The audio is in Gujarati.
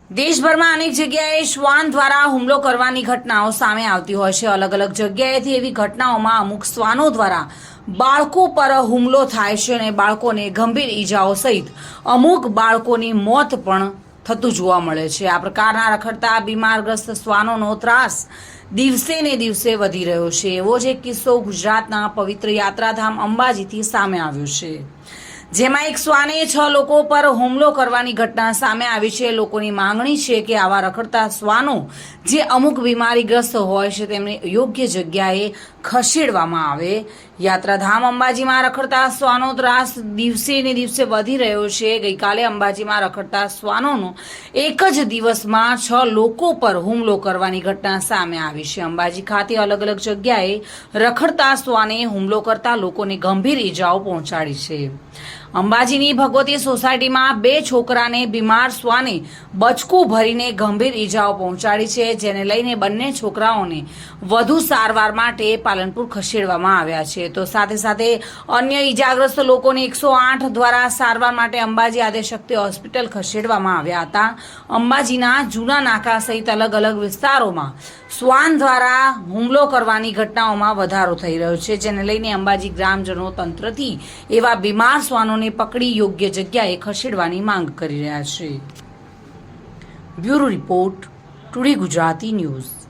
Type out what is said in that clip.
દેશભરમાં અનેક જગ્યાએ શ્વાન દ્વારા હુમલો કરવાની ઘટનાઓ સામે આવતી હોય છે। અલગ અલગ જગ્યાએથી એવી ઘટનાઓમાં અમુક શ્વાનો દ્વારા બાળકો પર હુમલો થાય છે અને બાળકોને ગંભીર ઈજાઓ સહિત અમુક બાળકોની મોત પણ થતું જોવા મળે છે। આ પ્રકારના રખડતા બીમારગ્રસ્ત શ્વાનોનો ત્રાસ દિવસે ને દિવસે વધી રહ્યો છે। એવો જ એક કિસ્સો ગુજરાતના પવિત્ર યાત્રાધામ અંબાજીથી સામે આવ્યો છે, જેમાં એક શ્વાને 6 લોકો પર હુમલો કરવાની ઘટના સામે આવી છે। લોકોની માંગણી છે કે આવા રખડતા શ્વાનો જે અમુક બીમારીગ્રસ્ત હોય છે તેમને યોગ્ય જગ્યાએ ખસેડવામાં આવે। યાત્રાધામ અંબાજીમાં રખડતા શ્વાનો ત્રાસ દિવસે ને દિવસે વધી રહ્યો છે। ગઈકાલે અંબાજીમાં રખડતા શ્વાનોનો એક જ દિવસમાં 6 લોકો પર હુમલો કરવાની ઘટના સામે આવી છે। અંબાજી ખાતે અલગ અલગ જગ્યાએ રખડતા શ્વાને હુમલો કરતા લોકોને ગંભીર ઈજાઓ પહોંચાડી છે। અંબાજીની ભગવતી સોસાયટીમાં 2 છોકરાને બીમાર શ્વાને બચકું ભરીને ગંભીર ઈજાઓ પહોંચાડી છે, જેને લઈને બંને છોકરાઓને વધુ સારવાર માટે પાલનપુર ખસેડવામાં આવ્યા છે। તો સાથે સાથે અન્ય ઈજાગ્રસ્ત લોકોને 108 દ્વારા સારવાર માટે અંબાજી આદ્યશક્તિ હોસ્પિટલ ખસેડવામાં આવ્યા હતા। અંબાજીના જૂના નાકા સહિત અલગ અલગ વિસ્તારોમાં શ્વાન દ્વારા હુમલો કરવાની ઘટનાઓમાં વધારો થઈ રહ્યો છે, જેને લઈને અંબાજી ગ્રામજનો તંત્રથી એવા બીમાર શ્વાનોને પકડી યોગ્ય જગ્યાએ ખસેડવાની માંગ કરી રહ્યા છે। Bureau report, today Gujarati news.